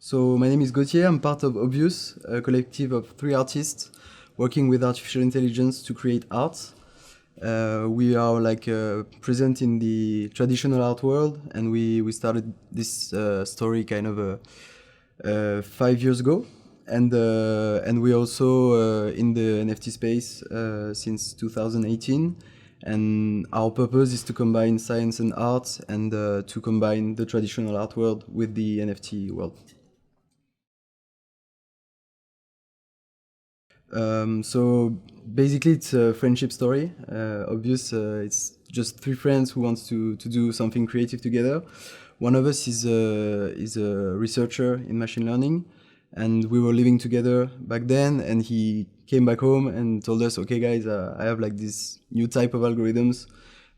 So my name is Gauthier. I'm part of Obvious, a collective of 3 artists working with artificial intelligence to create art. We are present in the traditional art world, and we started this story kind of 5 years ago, and we also in the NFT space since 2018. And our purpose is to combine science and art, and to combine the traditional art world with the NFT world. So basically, it's a friendship story. It's just 3 friends who wants to do something creative together. One of us is a researcher in machine learning, and we were living together back then. And he came back home and told us, "Okay, guys, I have like this new type of algorithms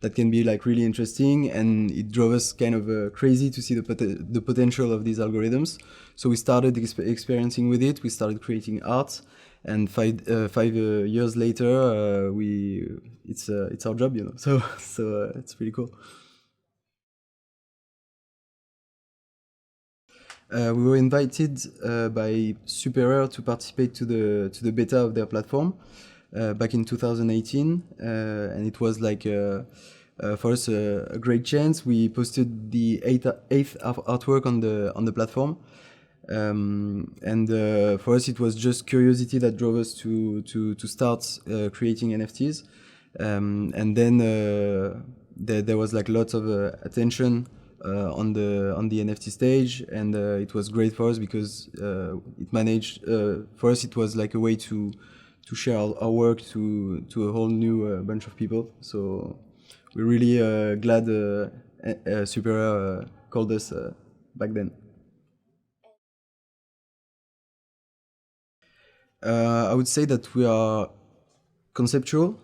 that can be like really interesting," and it drove us kind of crazy to see the potential of these algorithms. So we started experiencing with it. We started creating art, and 5 years later, it's our job, you know. So it's pretty cool. We were invited by Superior to participate to the beta of their platform back in 2018, and it was like for us a great chance. We posted the eighth artwork on the platform, and for us it was just curiosity that drove us to start creating NFTs, and then there was like lots of attention on the NFT stage, and it was great for us because it managed for us it was like a way to share our work to a whole new bunch of people. So we're really glad Superior called us back then. I would say that we are conceptual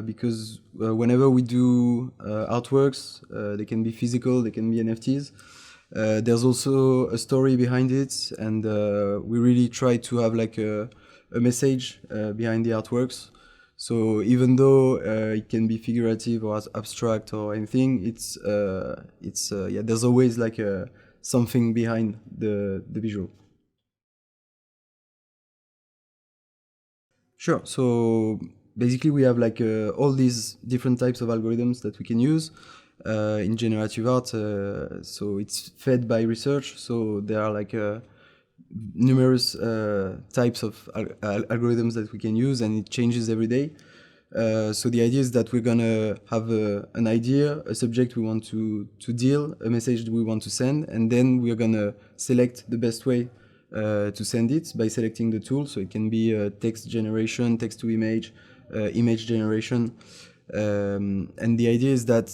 because whenever we do artworks, they can be physical, they can be NFTs. There's also a story behind it, and we really try to have like a message behind the artworks. So even though it can be figurative or as abstract or anything, yeah, there's always like something behind the visual. Sure. So basically, we have like all these different types of algorithms that we can use in generative art. So it's fed by research. So there are like numerous types of algorithms that we can use, and it changes every day. So the idea is that we're gonna have an idea, a subject we want to deal, a message we want to send, and then we're gonna select the best way to send it by selecting the tool. So it can be text generation, text to image, image generation. And the idea is that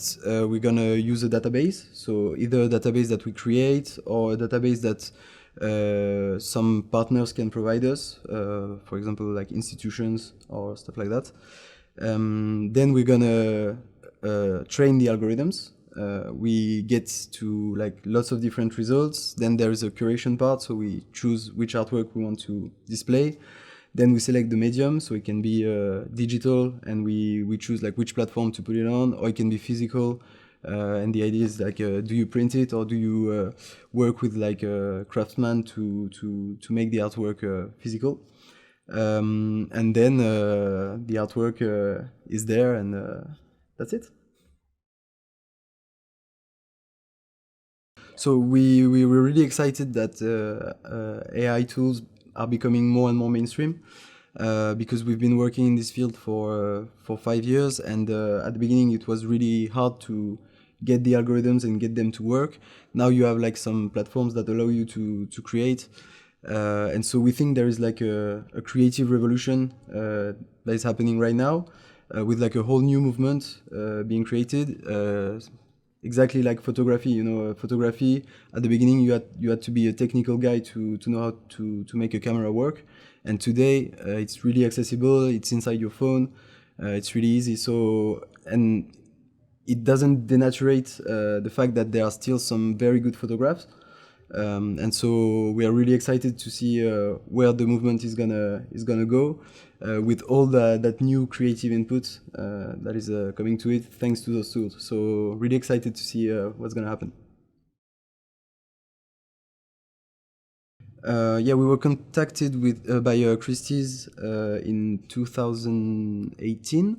we're gonna use a database. So either a database that we create or a database that some partners can provide us, for example, like institutions or stuff like that. Then we're gonna train the algorithms. We get to like lots of different results. Then there is a curation part, so we choose which artwork we want to display. Then we select the medium, so it can be digital, and we choose like which platform to put it on, or it can be physical. And the idea is like, do you print it, or do you work with like a craftsman to make the artwork physical? And then the artwork is there, and that's it. So we were really excited that AI tools are becoming more and more mainstream because we've been working in this field for 5 years, and at the beginning it was really hard to get the algorithms and get them to work. Now you have like some platforms that allow you to create, and so we think there is like a creative revolution that is happening right now with like a whole new movement being created. Exactly like photography, you know, photography at the beginning you had to be a technical guy to know how to make a camera work, and today it's really accessible, it's inside your phone, it's really easy. So, and it doesn't denaturate the fact that there are still some very good photographs, and so we are really excited to see where the movement is gonna go with all that new creative input that is coming to it thanks to those tools. So really excited to see what's gonna happen. Yeah, we were contacted by Christie's in 2018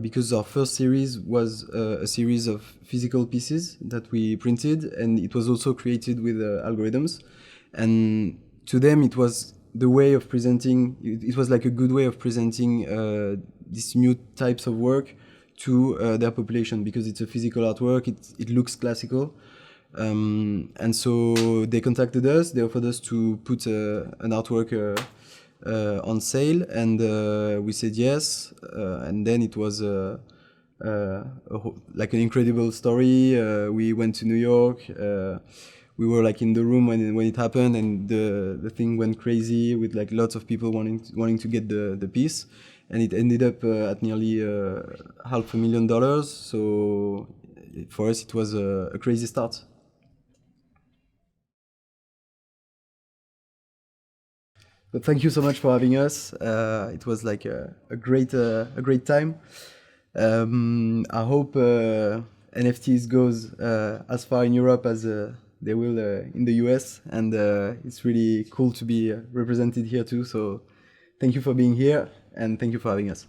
because our first series was a series of physical pieces that we printed, and it was also created with algorithms. And to them, it was the way of presenting. It was like a good way of presenting these new types of work to their population, because it's a physical artwork. It looks classical. And so they contacted us. They offered us to put an artwork on sale, and we said yes. And then it was like an incredible story. We went to New York. We were like in the room when it happened, and the thing went crazy with like lots of people wanting to get the piece, and it ended up at nearly $500,000. So for us, it was a crazy start. But thank you so much for having us. It was like a great time. I hope NFTs goes as far in Europe as they will in the US, and it's really cool to be represented here too. So thank you for being here, and thank you for having us.